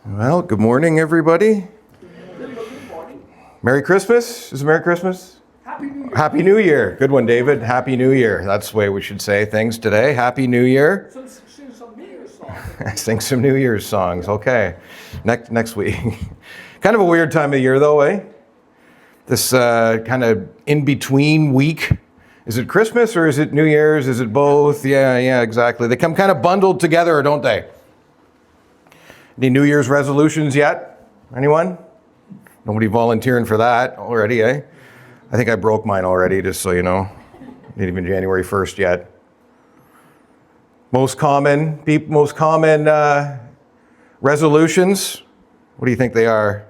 Well, good morning, everybody. Merry Christmas. Is it Merry Christmas? Happy New Year. Happy New Year. Good one, David. Happy New Year. That's the way we should say things today. Happy New Year. So sing some New Year's songs. Sing some New Year's songs. Okay. Next week. Kind of a weird time of year, though, eh? This kind of in-between week. Is it Christmas or is it New Year's? Is it both? Yeah, exactly. They come kind of bundled together, don't they? Any New Year's resolutions yet? Anyone? Nobody volunteering for that already, eh? I think I broke mine already, just so you know. Not even January 1st yet. Most common resolutions, what do you think they are?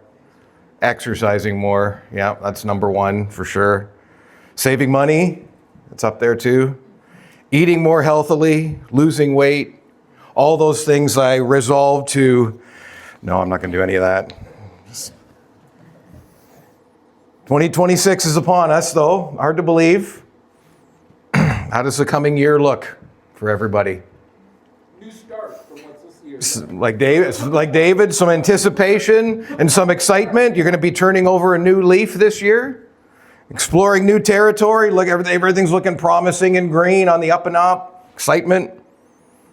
Exercising more. Yeah, that's number one for sure. Saving money, it's up there too. Eating more healthily, losing weight. All those things I resolved to, no, I'm not going to do any of that. 2026 is upon us, though. Hard to believe. How does the coming year look for everybody? New start from what's this year. Like David, some anticipation and some excitement. You're going to be turning over a new leaf this year, exploring new territory. Look, everything's looking promising and green on the up and up. Excitement.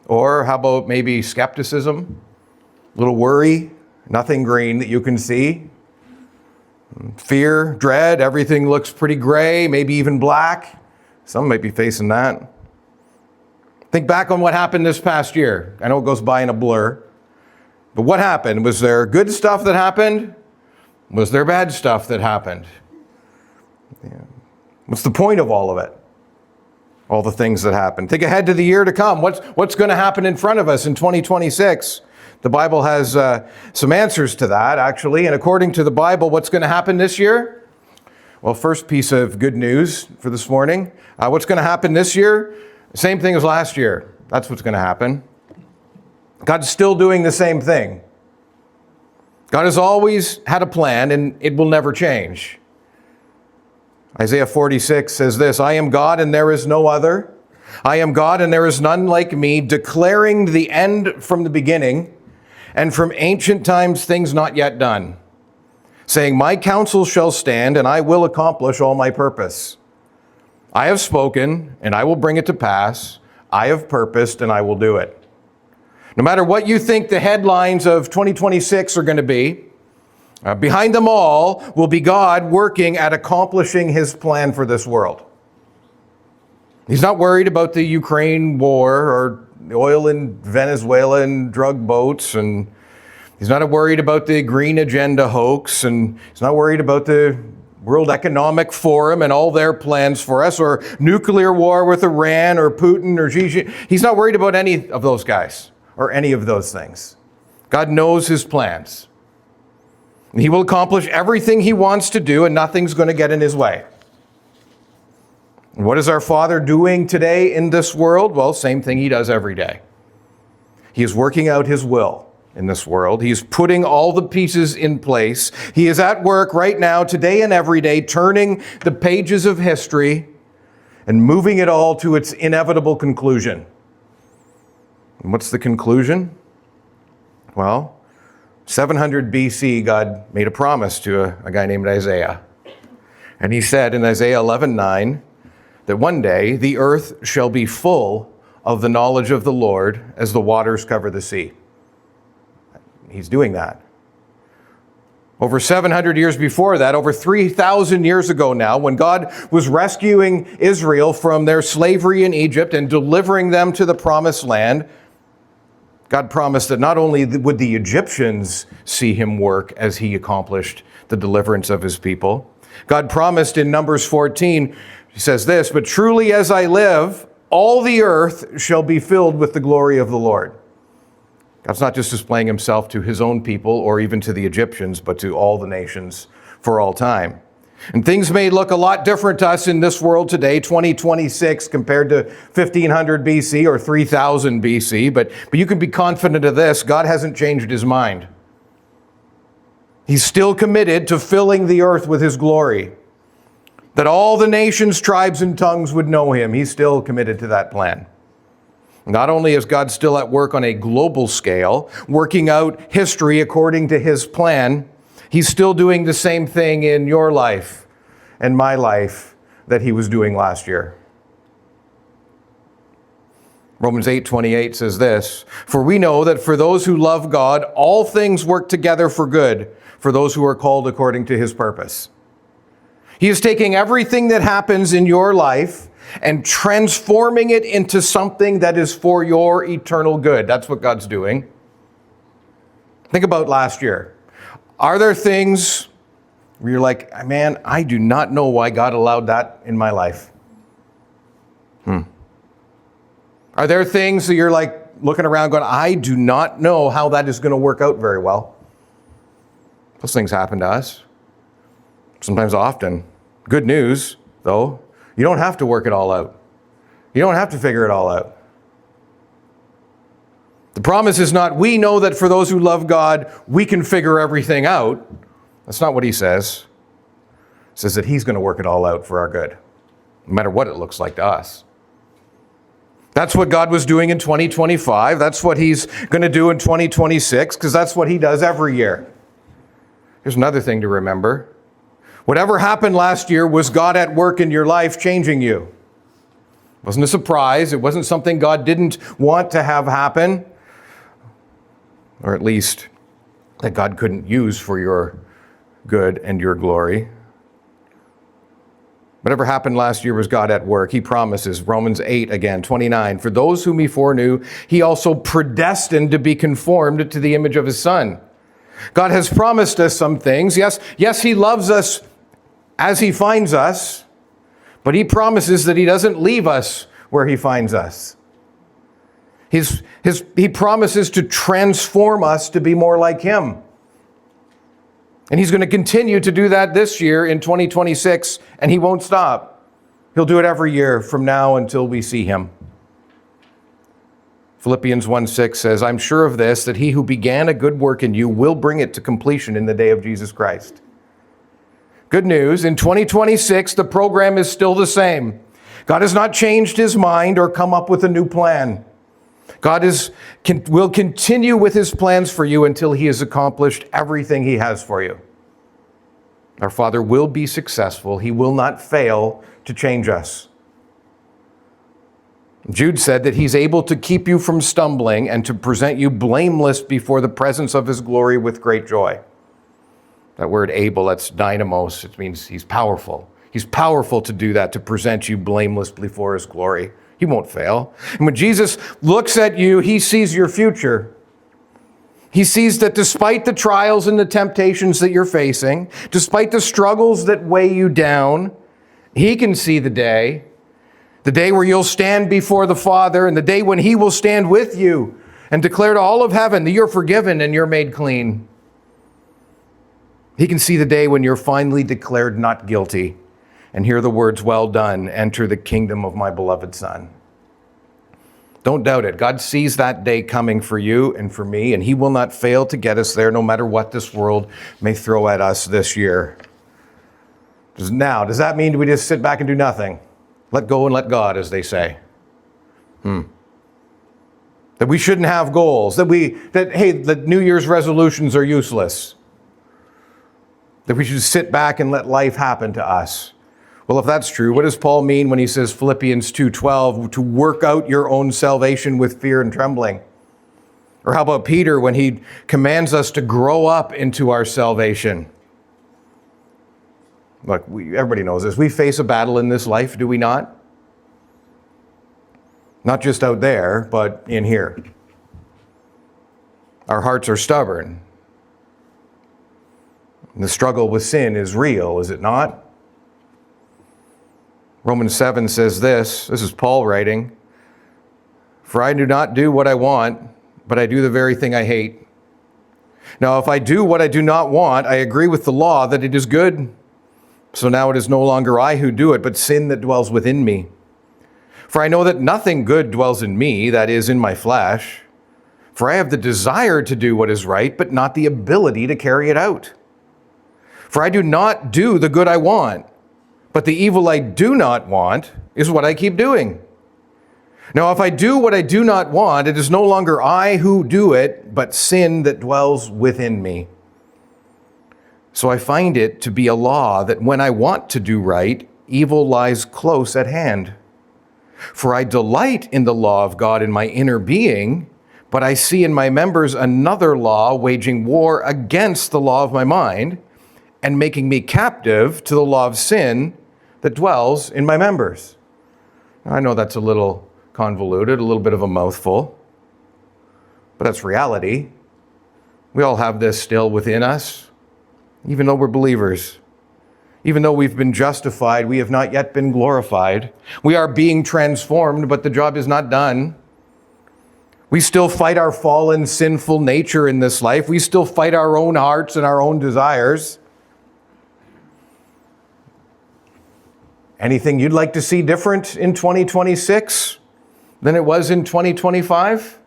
Or how about maybe skepticism, a little worry, nothing green that you can see. Fear, dread, everything looks pretty gray, maybe even black. Some might be facing that. Think back on what happened this past year. I know it goes by in a blur. But what happened? Was there good stuff that happened? Was there bad stuff that happened? Yeah. What's the point of all of it? All the things that happened. Think ahead to the year to come. What's going to happen in front of us in 2026? The Bible has some answers to that, actually. And according to the Bible, what's going to happen this year? Well, first piece of good news for this morning. What's going to happen this year? Same thing as last year. That's what's going to happen. God's still doing the same thing. God has always had a plan, and it will never change. Isaiah 46 says this, I am God and there is no other. I am God and there is none like me, declaring the end from the beginning and from ancient times things not yet done, saying, my counsel shall stand and I will accomplish all my purpose. I have spoken and I will bring it to pass. I have purposed and I will do it. No matter what you think the headlines of 2026 are going to be, behind them all will be God working at accomplishing his plan for this world. He's not worried about the Ukraine war or the oil in Venezuela and drug boats, and he's not worried about the green agenda hoax, and he's not worried about the World Economic Forum and all their plans for us, or nuclear war with Iran or Putin or Xi Jinping. He's not worried about any of those guys or any of those things. God knows his plans. He will accomplish everything he wants to do, and nothing's going to get in his way. What is our Father doing today in this world? Well, same thing he does every day. He is working out his will in this world. He's putting all the pieces in place. He is at work right now, today and every day, turning the pages of history and moving it all to its inevitable conclusion. And what's the conclusion? Well, 700 BC, God made a promise to a guy named Isaiah. And he said in Isaiah 11:9 that one day the earth shall be full of the knowledge of the Lord as the waters cover the sea. He's doing that. Over 700 years before that, over 3,000 years ago now, when God was rescuing Israel from their slavery in Egypt and delivering them to the promised land, God promised that not only would the Egyptians see him work as he accomplished the deliverance of his people, God promised in Numbers 14, he says this, but truly as I live, all the earth shall be filled with the glory of the Lord. God's not just displaying himself to his own people or even to the Egyptians, but to all the nations for all time. And things may look a lot different to us in this world today, 2026 compared to 1500 BC or 3000 BC, but you can be confident of this, God hasn't changed his mind. He's still committed to filling the earth with his glory. That all the nations, tribes, and tongues would know him. He's still committed to that plan. Not only is God still at work on a global scale, working out history according to his plan, he's still doing the same thing in your life and my life that he was doing last year. Romans 8:28 says this, "For we know that for those who love God, all things work together for good, for those who are called according to his purpose." He is taking everything that happens in your life and transforming it into something that is for your eternal good. That's what God's doing. Think about last year. Are there things where you're like, man, I do not know why God allowed that in my life? Are there things that you're like looking around going, I do not know how that is going to work out very well? Those things happen to us. Sometimes often. Good news, though, you don't have to work it all out. You don't have to figure it all out. The promise is not, we know that for those who love God, we can figure everything out. That's not what he says. He says that he's going to work it all out for our good, no matter what it looks like to us. That's what God was doing in 2025. That's what he's going to do in 2026, because that's what he does every year. Here's another thing to remember. Whatever happened last year was God at work in your life changing you. It wasn't a surprise. It wasn't something God didn't want to have happen, or at least that God couldn't use for your good and your glory. Whatever happened last year was God at work. He promises, Romans 8 again, 29, "For those whom he foreknew, he also predestined to be conformed to the image of his Son." God has promised us some things. Yes, he loves us as he finds us, but he promises that he doesn't leave us where he finds us. He promises to transform us to be more like him. And he's going to continue to do that this year in 2026, and he won't stop. He'll do it every year from now until we see him. Philippians 1:6 says, "I'm sure of this, that he who began a good work in you will bring it to completion in the day of Jesus Christ." Good news, in 2026, the program is still the same. God has not changed his mind or come up with a new plan. God will continue with his plans for you until he has accomplished everything he has for you. Our Father will be successful. He will not fail to change us. Jude said that he's able to keep you from stumbling and to present you blameless before the presence of his glory with great joy. That word able, that's dynamos. It means he's powerful. He's powerful to do that, to present you blameless before his glory. He won't fail. And when Jesus looks at you, he sees your future. He sees that despite the trials and the temptations that you're facing, despite the struggles that weigh you down, he can see the day where you'll stand before the Father, and the day when he will stand with you and declare to all of heaven that you're forgiven and you're made clean. He can see the day when you're finally declared not guilty and hear the words, "Well done, enter the kingdom of my beloved Son." Don't doubt it. God sees that day coming for you and for me, and he will not fail to get us there no matter what this world may throw at us this year. Now, does that mean we just sit back and do nothing? Let go and let God, as they say. That we shouldn't have goals, that the New Year's resolutions are useless. That we should sit back and let life happen to us. Well, if that's true, what does Paul mean when he says Philippians 2:12, to work out your own salvation with fear and trembling? Or how about Peter when he commands us to grow up into our salvation? Look, everybody knows this. We face a battle in this life, do we not? Not just out there, but in here. Our hearts are stubborn. And the struggle with sin is real, is it not? Romans 7 says this is Paul writing, "For I do not do what I want, but I do the very thing I hate. Now, if I do what I do not want, I agree with the law that it is good. So now it is no longer I who do it, but sin that dwells within me. For I know that nothing good dwells in me, that is, in my flesh. For I have the desire to do what is right, but not the ability to carry it out. For I do not do the good I want, but the evil I do not want is what I keep doing. Now, if I do what I do not want, it is no longer I who do it, but sin that dwells within me. So I find it to be a law that when I want to do right, evil lies close at hand. For I delight in the law of God in my inner being, but I see in my members another law waging war against the law of my mind and making me captive to the law of sin that dwells in my members. I know that's a little convoluted, a little bit of a mouthful, but that's reality. We all have this still within us, even though we're believers. Even though we've been justified, we have not yet been glorified. We are being transformed, but the job is not done. We still fight our fallen, sinful nature in this life. We still fight our own hearts and our own desires. Anything you'd like to see different in 2026 than it was in 2025?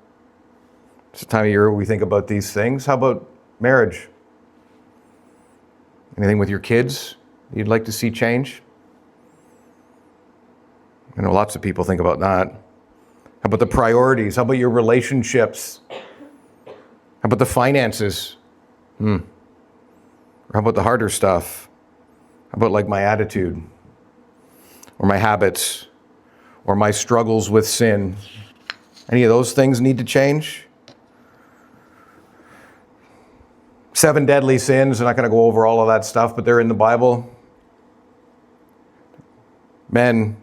It's the time of year we think about these things. How about marriage? Anything with your kids you'd like to see change? I know lots of people think about that. How about the priorities? How about your relationships? How about the finances? Or how about the harder stuff? How about like my attitude? Or my habits? Or my struggles with sin? Any of those things need to change? 7 deadly sins. I'm not going to go over all of that stuff, but they're in the Bible. Men,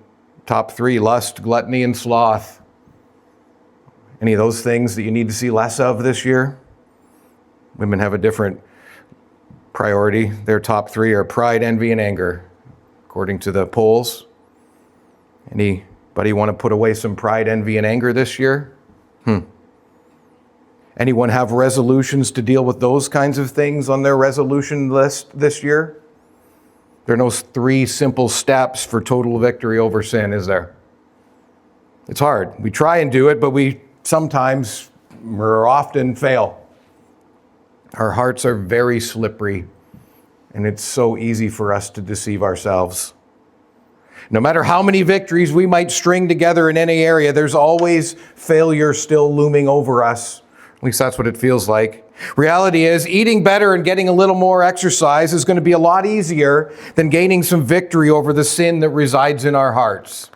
top 3, lust, gluttony, and sloth. Any of those things that you need to see less of this year? Women have a different priority. Their top 3 are pride, envy, and anger, according to the polls. Anybody want to put away some pride, envy, and anger this year? Anyone have resolutions to deal with those kinds of things on their resolution list this year? There are no 3 simple steps for total victory over sin, is there? It's hard. We try and do it, but we sometimes or often fail. Our hearts are very slippery, and it's so easy for us to deceive ourselves. No matter how many victories we might string together in any area, there's always failure still looming over us. At least that's what it feels like. Reality is, eating better and getting a little more exercise is going to be a lot easier than gaining some victory over the sin that resides in our hearts.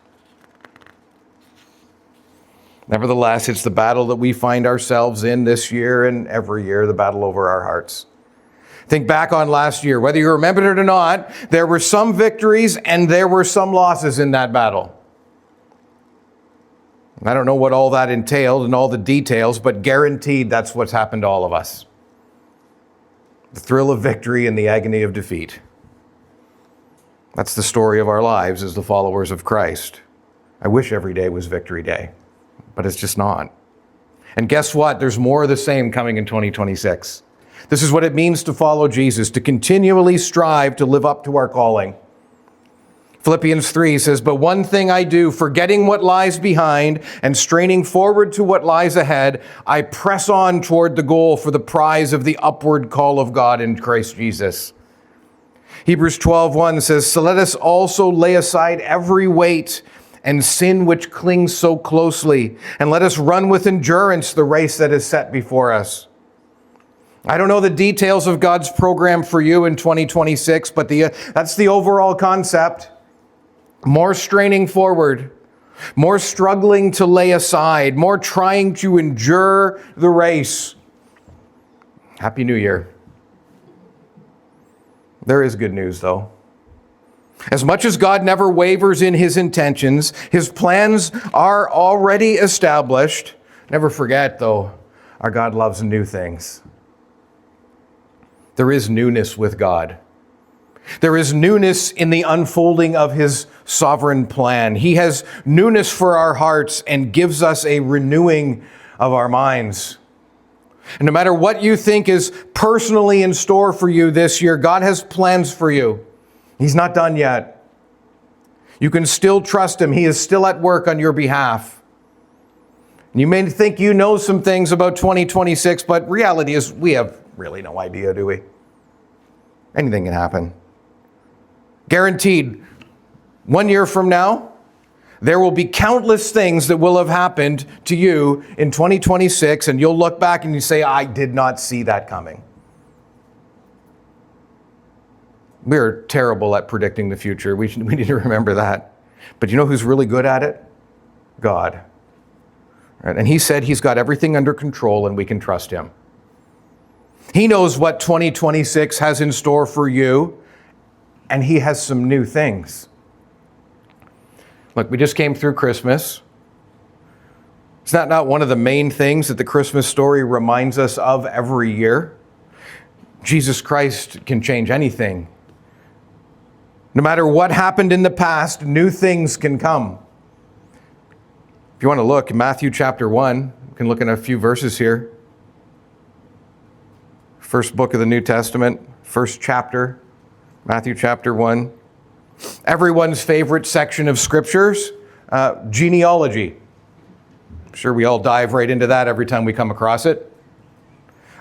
Nevertheless, it's the battle that we find ourselves in this year and every year, the battle over our hearts. Think back on last year. Whether you remembered it or not, there were some victories and there were some losses in that battle. I don't know what all that entailed and all the details, but guaranteed that's what's happened to all of us. The thrill of victory and the agony of defeat. That's the story of our lives as the followers of Christ. I wish every day was Victory Day, but it's just not. And guess what? There's more of the same coming in 2026. This is what it means to follow Jesus, to continually strive to live up to our calling. Philippians 3 says, "But one thing I do, forgetting what lies behind and straining forward to what lies ahead, I press on toward the goal for the prize of the upward call of God in Christ Jesus." Hebrews 12:1 says, "So let us also lay aside every weight and sin which clings so closely, and let us run with endurance the race that is set before us." I don't know the details of God's program for you in 2026, but that's the overall concept. More straining forward, more struggling to lay aside, more trying to endure the race. Happy New Year. There is good news, though. As much as God never wavers in his intentions, his plans are already established. Never forget, though, our God loves new things. There is newness with God. There is newness in the unfolding of his sovereign plan. He has newness for our hearts and gives us a renewing of our minds. And no matter what you think is personally in store for you this year, God has plans for you. He's not done yet. You can still trust him. He is still at work on your behalf. You may think you know some things about 2026, but reality is we have really no idea, do we? Anything can happen. Guaranteed, 1 year from now, There will be countless things that will have happened to you in 2026, and you'll look back and you say, I did not see that coming. We're terrible at predicting the future. We need to remember that. But you know who's really good at it? God. Right? And he said he's got everything under control and we can trust him. He knows what 2026 has in store for you, and he has some new things. Look, we just came through Christmas. Is that not one of the main things that the Christmas story reminds us of every year? Jesus Christ can change anything. No matter what happened in the past, new things can come. If you want to look, Matthew chapter 1, you can look at a few verses here. First book of the New Testament, first chapter, Matthew chapter 1. Everyone's favorite section of scriptures, genealogy. I'm sure we all dive right into that every time we come across it.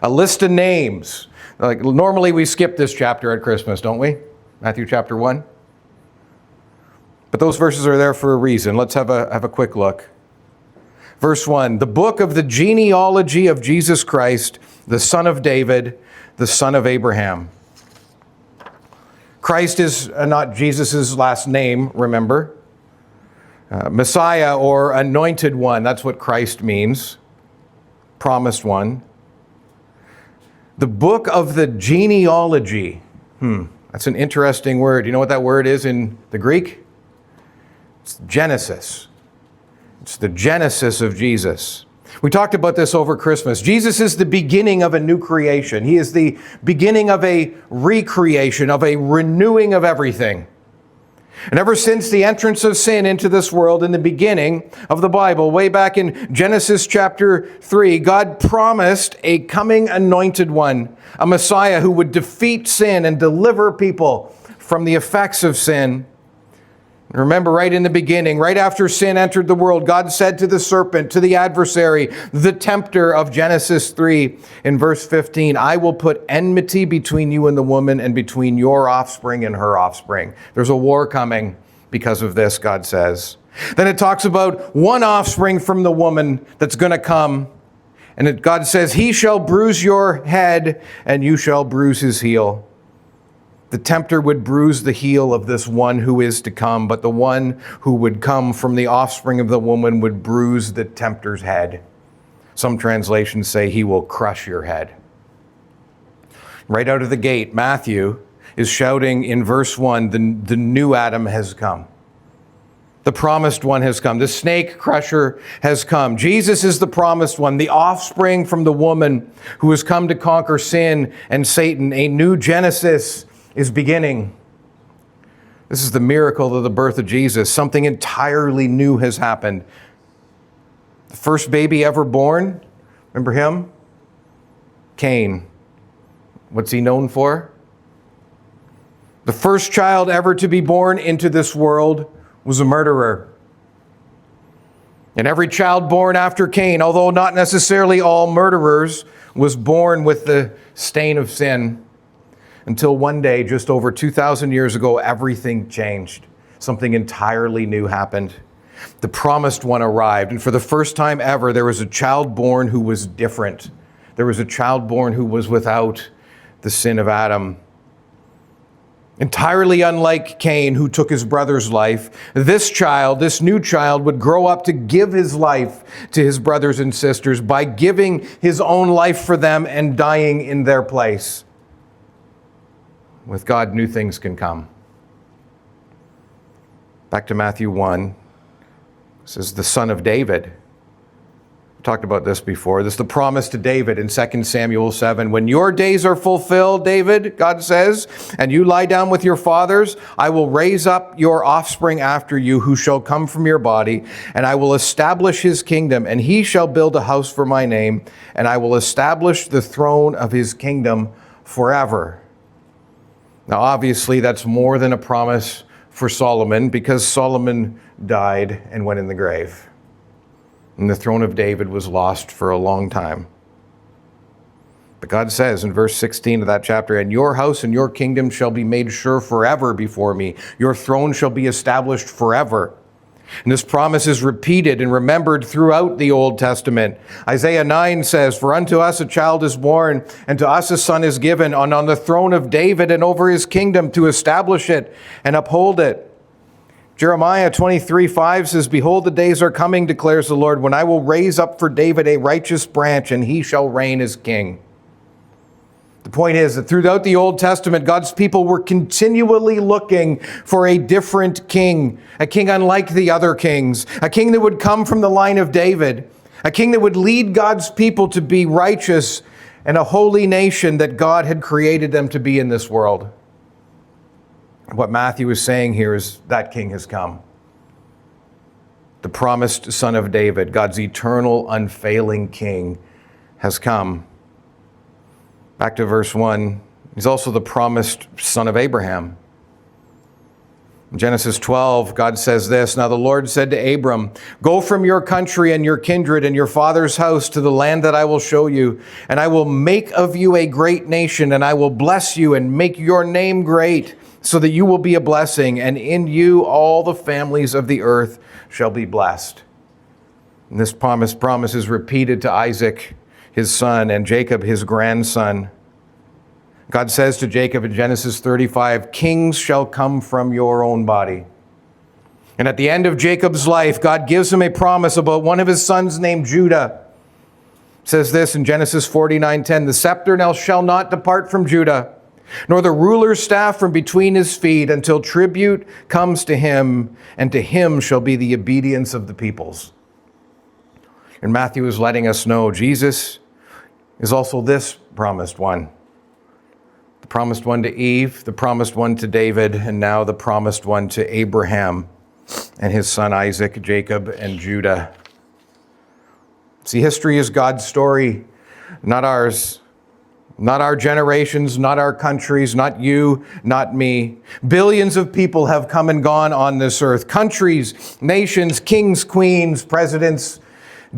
A list of names. Like normally we skip this chapter at Christmas, don't we? Matthew chapter 1. But those verses are there for a reason. Let's have a quick look. Verse 1, the book of the genealogy of Jesus Christ, the son of David, the son of Abraham. Christ is not Jesus' last name, remember. Messiah or anointed one, that's what Christ means. Promised one. The book of the genealogy. That's an interesting word. You know what that word is in the Greek? It's Genesis. It's the Genesis of Jesus. We talked about this over Christmas. Jesus is the beginning of a new creation. He is the beginning of a recreation, of a renewing of everything. And ever since the entrance of sin into this world in the beginning of the Bible, way back in Genesis chapter 3, God promised a coming anointed one, a Messiah who would defeat sin and deliver people from the effects of sin. Remember, right in the beginning, right after sin entered the world, God said to the serpent, to the adversary, the tempter of Genesis 3 in verse 15, I will put enmity between you and the woman and between your offspring and her offspring. There's a war coming because of this, God says. Then it talks about one offspring from the woman that's going to come. And God says, he shall bruise your head and you shall bruise his heel. The tempter would bruise the heel of this one who is to come, but the one who would come from the offspring of the woman would bruise the tempter's head. Some translations say he will crush your head. Right out of the gate, Matthew is shouting in verse 1, the new Adam has come. The promised one has come. The snake crusher has come. Jesus is the promised one, the offspring from the woman who has come to conquer sin and Satan. A new Genesis is beginning. This is the miracle of the birth of Jesus. Something entirely new has happened. The first baby ever born, remember him? Cain. What's he known for? The first child ever to be born into this world was a murderer. And every child born after Cain, although not necessarily all murderers, was born with the stain of sin. Until one day, just over 2,000 years ago, everything changed. Something entirely new happened. The promised one arrived, and for the first time ever, there was a child born who was different. There was a child born who was without the sin of Adam. Entirely unlike Cain, who took his brother's life, this child, this new child, would grow up to give his life to his brothers and sisters by giving his own life for them and dying in their place. With God, new things can come. Back to Matthew 1. This is the son of David. We talked about this before. This is the promise to David in 2 Samuel 7. When your days are fulfilled, David, God says, and you lie down with your fathers, I will raise up your offspring after you, who shall come from your body, and I will establish his kingdom, and he shall build a house for my name, and I will establish the throne of his kingdom forever. Now, obviously, that's more than a promise for Solomon, because Solomon died and went in the grave. And the throne of David was lost for a long time. But God says in verse 16 of that chapter, and your house and your kingdom shall be made sure forever before me. Your throne shall be established forever. And this promise is repeated and remembered throughout the Old Testament. Isaiah 9 says, "For unto us a child is born, and to us a son is given, and on the throne of David and over his kingdom to establish it and uphold it." Jeremiah 23:5 says, "Behold, the days are coming, declares the Lord, when I will raise up for David a righteous branch, and he shall reign as king." The point is that throughout the Old Testament, God's people were continually looking for a different king, a king unlike the other kings, a king that would come from the line of David, a king that would lead God's people to be righteous and a holy nation that God had created them to be in this world. What Matthew is saying here is that king has come. The promised son of David, God's eternal, unfailing king, has come. Back to verse 1. He's also the promised son of Abraham. In Genesis 12, God says this, "Now the Lord said to Abram, go from your country and your kindred and your father's house to the land that I will show you, and I will make of you a great nation, and I will bless you and make your name great, so that you will be a blessing, and in you all the families of the earth shall be blessed." And this promise is repeated to Isaac, his son, and Jacob, his grandson. God says to Jacob in Genesis 35, "Kings shall come from your own body." And at the end of Jacob's life, God gives him a promise about one of his sons named Judah. It says this in Genesis 49:10, "The scepter now shall not depart from Judah, nor the ruler's staff from between his feet, until tribute comes to him, and to him shall be the obedience of the peoples." And Matthew is letting us know Jesus is also this promised one. The promised one to Eve, the promised one to David, and now the promised one to Abraham and his son Isaac, Jacob, and Judah. See, history is God's story, not ours. Not our generations, not our countries, not you, not me. Billions of people have come and gone on this earth. Countries, nations, kings, queens, presidents,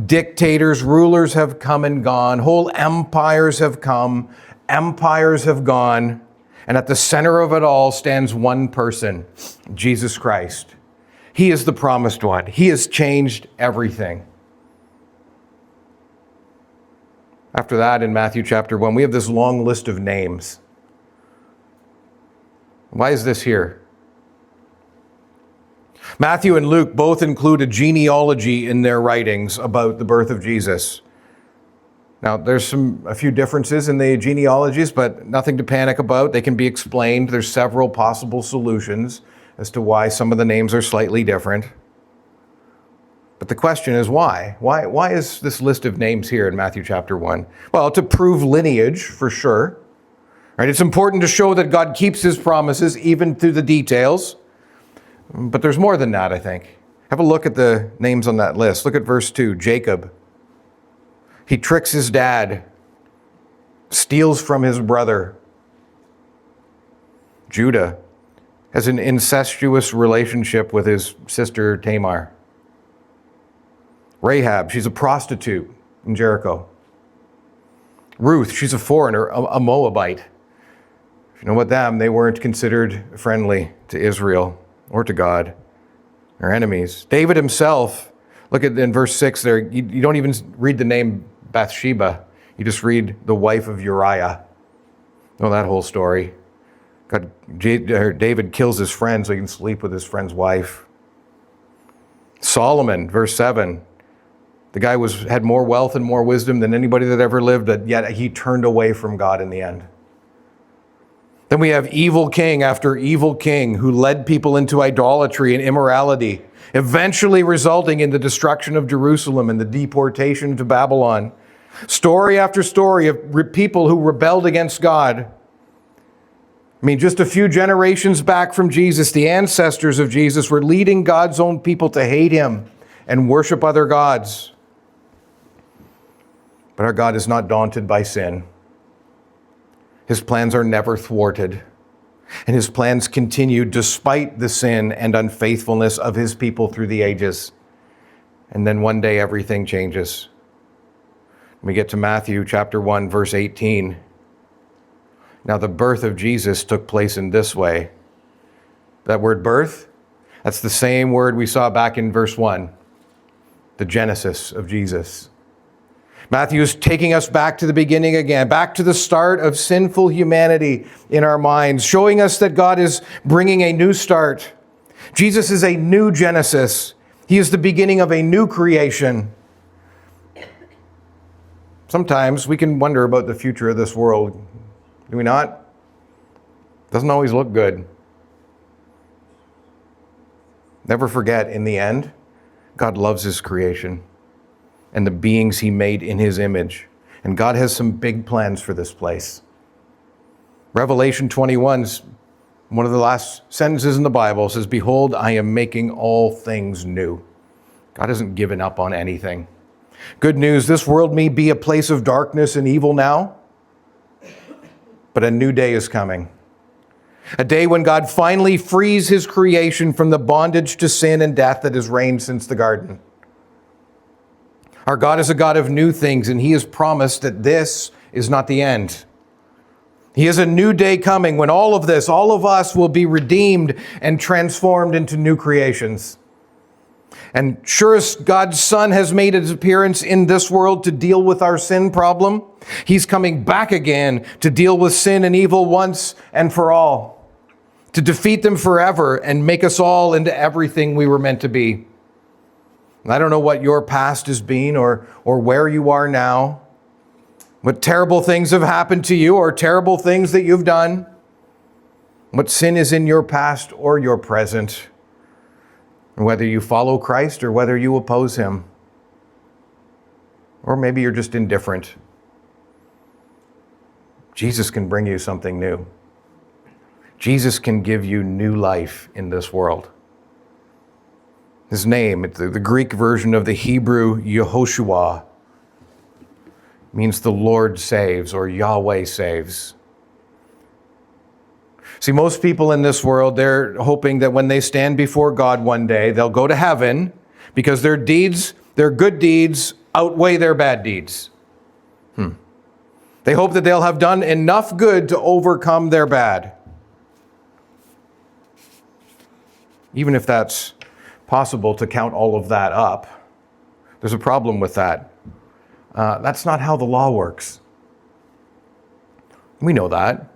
dictators, rulers have come and gone. Whole empires have come, empires have gone. And at the center of it all stands one person, Jesus Christ. He is the promised one. He has changed everything. After that, in Matthew chapter 1, we have this long list of names. Why is this here? Matthew and Luke both include a genealogy in their writings about the birth of Jesus. Now, there's a few differences in the genealogies, but nothing to panic about. They can be explained. There's several possible solutions as to why some of the names are slightly different. But the question is why? Why is this list of names here in Matthew chapter 1? Well, to prove lineage, for sure. Right? It's important to show that God keeps his promises, even through the details. But there's more than that, I think. Have a look at the names on that list. Look at verse 2, Jacob. He tricks his dad, steals from his brother. Judah has an incestuous relationship with his sister Tamar. Rahab, she's a prostitute in Jericho. Ruth, she's a foreigner, a Moabite. If you know about them, they weren't considered friendly to Israel or to God. They're enemies. David himself, look at in verse 6 there, you don't even read the name Bathsheba. You just read the wife of Uriah. Know that whole story. David kills his friend so he can sleep with his friend's wife. Solomon, verse 7. The guy had more wealth and more wisdom than anybody that ever lived, but yet he turned away from God in the end. Then we have evil king after evil king who led people into idolatry and immorality, eventually resulting in the destruction of Jerusalem and the deportation to Babylon. Story after story of people who rebelled against God. I mean, just a few generations back from Jesus, the ancestors of Jesus were leading God's own people to hate him and worship other gods. But our God is not daunted by sin. His plans are never thwarted, and his plans continue despite the sin and unfaithfulness of his people through the ages. And then one day everything changes. We get to Matthew chapter 1, verse 18. Now the birth of Jesus took place in this way. That word birth, That's the same word we saw back in verse 1, the genesis of Jesus. Matthew is taking us back to the beginning again, back to the start of sinful humanity in our minds, showing us that God is bringing a new start. Jesus is a new Genesis. He is the beginning of a new creation. Sometimes we can wonder about the future of this world, do we not? Doesn't always look good. Never forget, in the end, God loves His creation and the beings He made in His image. And God has some big plans for this place. Revelation 21, one of the last sentences in the Bible, says, "Behold, I am making all things new." God hasn't given up on anything. Good news, this world may be a place of darkness and evil now, but a new day is coming. A day when God finally frees His creation from the bondage to sin and death that has reigned since the garden. Our God is a God of new things, and He has promised that this is not the end. He has a new day coming when all of this, all of us, will be redeemed and transformed into new creations. And sure as God's Son has made His appearance in this world to deal with our sin problem, He's coming back again to deal with sin and evil once and for all, to defeat them forever and make us all into everything we were meant to be. And I don't know what your past has been or where you are now, what terrible things have happened to you or terrible things that you've done, what sin is in your past or your present, and whether you follow Christ or whether you oppose Him. Or maybe you're just indifferent. Jesus can bring you something new. Jesus can give you new life in this world. His name, the Greek version of the Hebrew Yehoshua, means the Lord saves or Yahweh saves. See, most people in this world, they're hoping that when they stand before God one day, they'll go to heaven because their deeds, their good deeds, outweigh their bad deeds. They hope that they'll have done enough good to overcome their bad. Even if that's possible to count all of that up, there's a problem with that. That's not how the law works. We know that.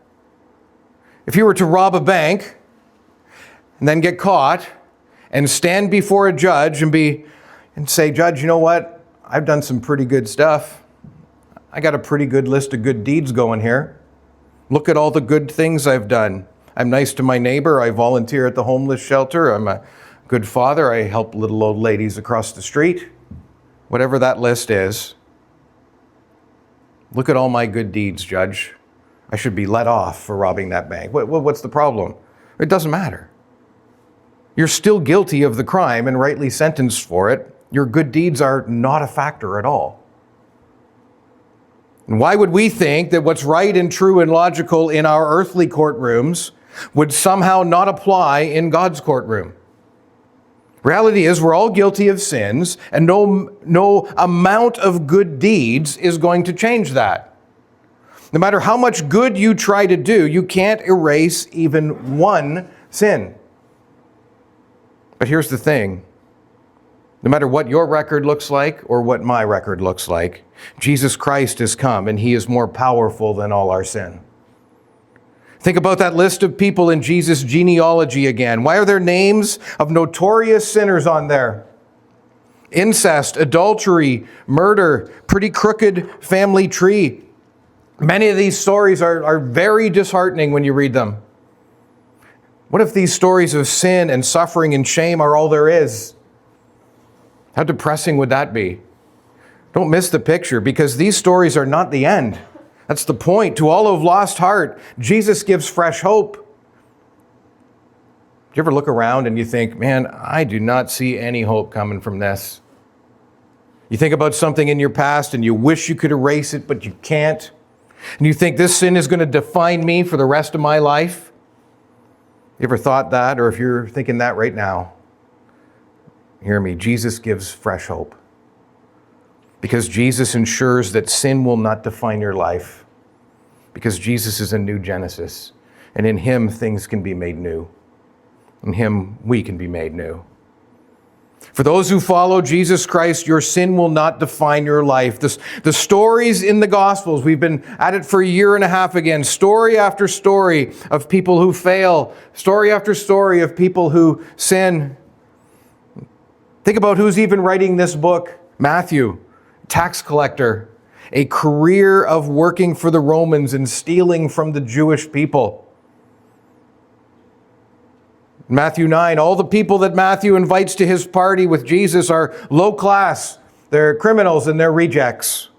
If you were to rob a bank and then get caught and stand before a judge and say, "Judge, you know what? I've done some pretty good stuff. I got a pretty good list of good deeds going here. Look at all the good things I've done. I'm nice to my neighbor. I volunteer at the homeless shelter. I'm a good father. I help little old ladies across the street." Whatever that list is. Look at all my good deeds, Judge. I should be let off for robbing that bank. What's the problem? It doesn't matter. You're still guilty of the crime and rightly sentenced for it. Your good deeds are not a factor at all. And why would we think that what's right and true and logical in our earthly courtrooms would somehow not apply in God's courtroom? Reality is we're all guilty of sins, and no amount of good deeds is going to change that. No matter how much good you try to do, you can't erase even one sin. But here's the thing. No matter what your record looks like or what my record looks like, Jesus Christ has come and He is more powerful than all our sin. Think about that list of people in Jesus' genealogy again. Why are there names of notorious sinners on there? Incest, adultery, murder, pretty crooked family tree. Many of these stories are very disheartening when you read them. What if these stories of sin and suffering and shame are all there is? How depressing would that be? Don't miss the picture, because these stories are not the end. That's the point. To all who have lost heart, Jesus gives fresh hope. Do you ever look around and you think, man, I do not see any hope coming from this? You think about something in your past and you wish you could erase it, but you can't. And you think this sin is going to define me for the rest of my life? You ever thought that? Or if you're thinking that right now, hear me. Jesus gives fresh hope. Because Jesus ensures that sin will not define your life. Because Jesus is a new Genesis. And in Him, things can be made new. In him we can be made new. For those who follow Jesus Christ, your sin will not define your life. The stories in the Gospels, we've been at it for a year and a half again, story after story of people who fail, story after story of people who sin. Think about who's even writing this book. Matthew, tax collector, a career of working for the Romans and stealing from the Jewish people. Matthew 9, all the people that Matthew invites to his party with Jesus are low class. They're criminals and they're rejects.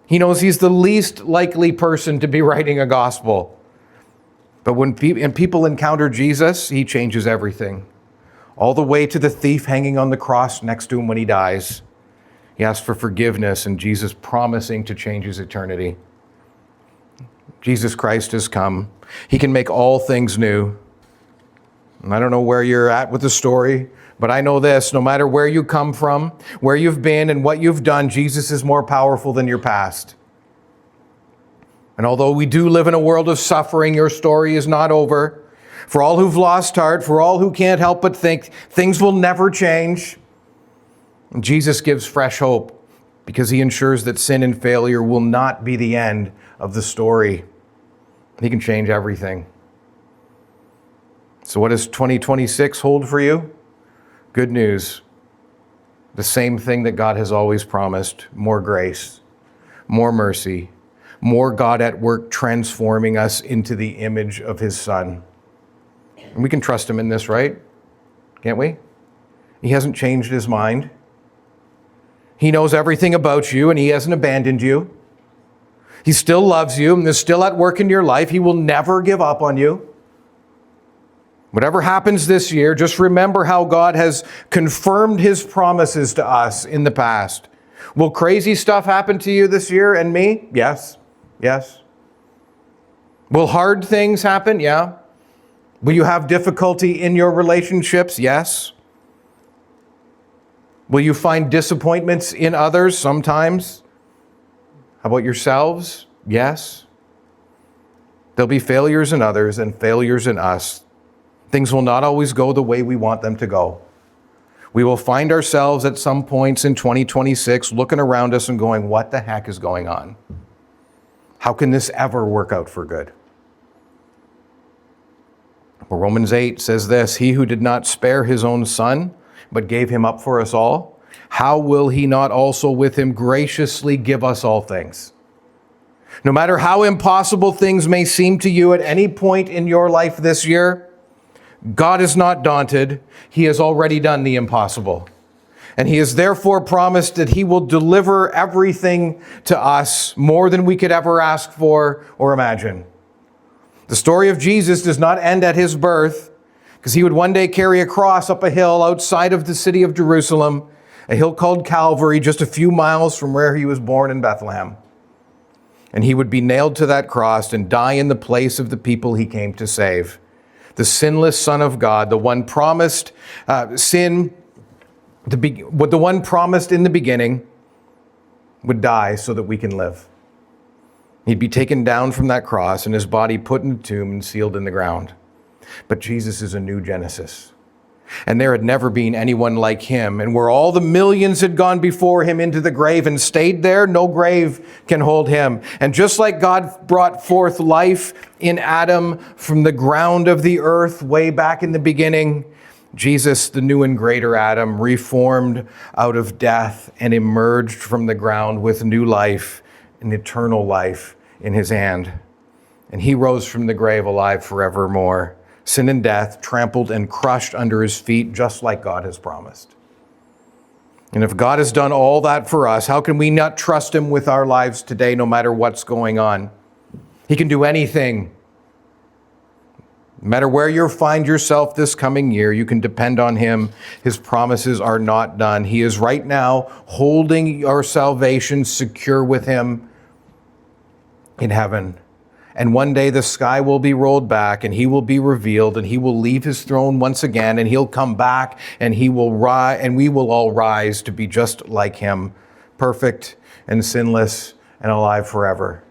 He knows he's the least likely person to be writing a gospel. But when people encounter Jesus, he changes everything. All the way to the thief hanging on the cross next to him when he dies. He asks for forgiveness and Jesus promising to change his eternity. Jesus Christ has come. He can make all things new. And I don't know where you're at with the story, but I know this, no matter where you come from, where you've been, and what you've done, Jesus is more powerful than your past. And although we do live in a world of suffering, your story is not over. For all who've lost heart, for all who can't help but think things will never change, Jesus gives fresh hope because he ensures that sin and failure will not be the end of the story. He can change everything. So what does 2026 hold for you? Good news. The same thing that God has always promised. More grace, more mercy, more God at work transforming us into the image of his Son. And we can trust him in this, right? Can't we? He hasn't changed his mind. He knows everything about you and he hasn't abandoned you. He still loves you and is still at work in your life. He will never give up on you. Whatever happens this year, just remember how God has confirmed his promises to us in the past. Will crazy stuff happen to you this year and me? Yes. Yes. Will hard things happen? Yeah. Will you have difficulty in your relationships? Yes. Will you find disappointments in others sometimes? How about yourselves? Yes. There'll be failures in others and failures in us. Things will not always go the way we want them to go. We will find ourselves at some points in 2026 looking around us and going, what the heck is going on? How can this ever work out for good? Well, Romans 8 says this, he who did not spare his own son, but gave him up for us all, how will he not also with him graciously give us all things? No matter how impossible things may seem to you at any point in your life this year, God is not daunted. He has already done the impossible. And he has therefore promised that he will deliver everything to us more than we could ever ask for or imagine. The story of Jesus does not end at his birth, because he would one day carry a cross up a hill outside of the city of Jerusalem, a hill called Calvary, just a few miles from where he was born in Bethlehem. And he would be nailed to that cross and die in the place of the people he came to save. The sinless Son of God, the one promised the one promised in the beginning, would die so that we can live. He'd be taken down from that cross and his body put in the tomb and sealed in the ground. But Jesus is a new Genesis. And there had never been anyone like him. And where all the millions had gone before him into the grave and stayed there, no grave can hold him. And just like God brought forth life in Adam from the ground of the earth way back in the beginning, Jesus, the new and greater Adam, reformed out of death and emerged from the ground with new life, an eternal life in his hand. And he rose from the grave alive forevermore. Sin and death trampled and crushed under his feet, just like God has promised. And if God has done all that for us, how can we not trust him with our lives today, no matter what's going on? He can do anything. No matter where you find yourself this coming year, you can depend on him. His promises are not done. He is right now holding your salvation secure with him in heaven. And one day the sky will be rolled back and he will be revealed and he will leave his throne once again and he'll come back and he will rise and we will all rise to be just like him, perfect and sinless and alive forever.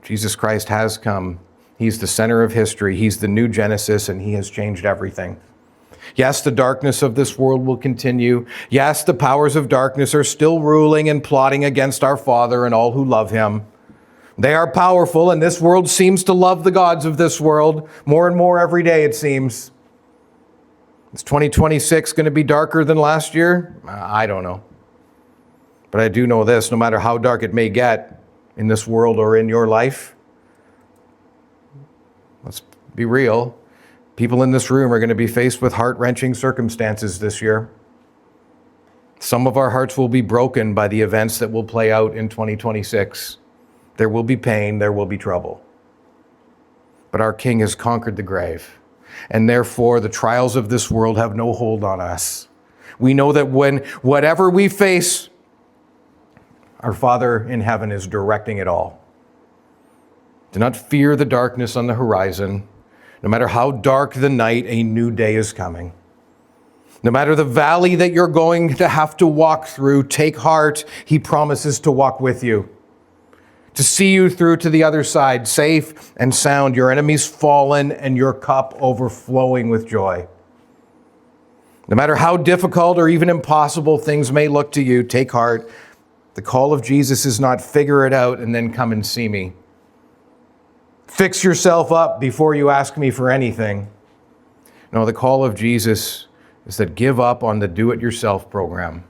Jesus Christ has come. He's the center of history. He's the new Genesis, and he has changed everything. Yes, the darkness of this world will continue. Yes, the powers of darkness are still ruling and plotting against our Father and all who love him. They are powerful, and this world seems to love the gods of this world more and more every day, it seems. Is 2026 going to be darker than last year? I don't know. But I do know this, no matter how dark it may get in this world or in your life, let's be real, people in this room are going to be faced with heart-wrenching circumstances this year. Some of our hearts will be broken by the events that will play out in 2026. There will be pain, there will be trouble. But our King has conquered the grave, and therefore the trials of this world have no hold on us. We know that when whatever we face, our Father in heaven is directing it all. Do not fear the darkness on the horizon. No matter how dark the night, a new day is coming. No matter the valley that you're going to have to walk through, take heart. He promises to walk with you, to see you through to the other side, safe and sound, your enemies fallen and your cup overflowing with joy. No matter how difficult or even impossible things may look to you, take heart. The call of Jesus is not figure it out and then come and see me. Fix yourself up before you ask me for anything. No, the call of Jesus is that give up on the do-it-yourself program.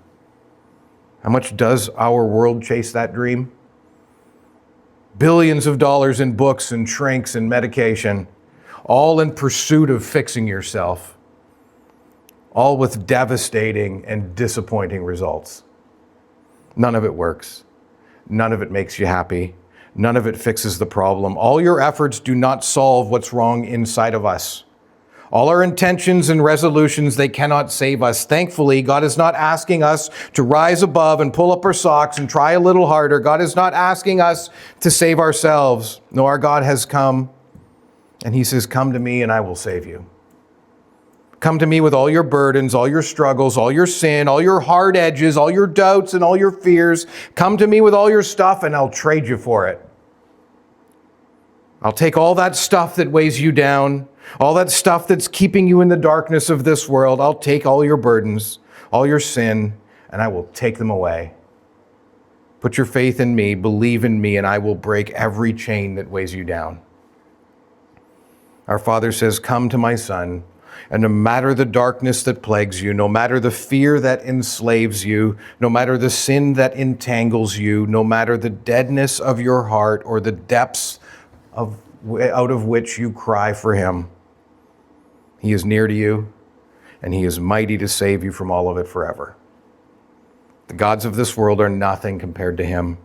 How much does our world chase that dream? Billions of dollars in books and shrinks and medication, all in pursuit of fixing yourself, all with devastating and disappointing results. None of it works. None of it makes you happy. None of it fixes the problem. All your efforts do not solve what's wrong inside of us. All our intentions and resolutions, they cannot save us. Thankfully, God is not asking us to rise above and pull up our socks and try a little harder. God is not asking us to save ourselves. No, our God has come, and he says, come to me and I will save you. Come to me with all your burdens, all your struggles, all your sin, all your hard edges, all your doubts and all your fears. Come to me with all your stuff and I'll trade you for it. I'll take all that stuff that weighs you down, all that stuff that's keeping you in the darkness of this world. I'll take all your burdens, all your sin, and I will take them away. Put your faith in me, believe in me, and I will break every chain that weighs you down. Our Father says, come to my Son. And no matter the darkness that plagues you, no matter the fear that enslaves you, no matter the sin that entangles you, no matter the deadness of your heart or the depths out of which you cry for him, he is near to you and he is mighty to save you from all of it forever. The gods of this world are nothing compared to him.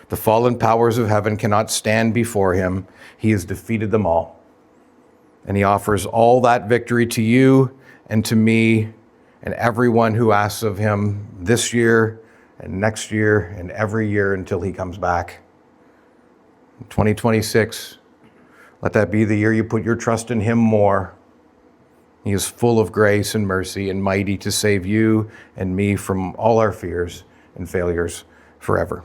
The fallen powers of heaven cannot stand before him. He has defeated them all. And he offers all that victory to you and to me and everyone who asks of him this year and next year and every year until he comes back. 2026, let that be the year you put your trust in him more. He is full of grace and mercy and mighty to save you and me from all our fears and failures forever.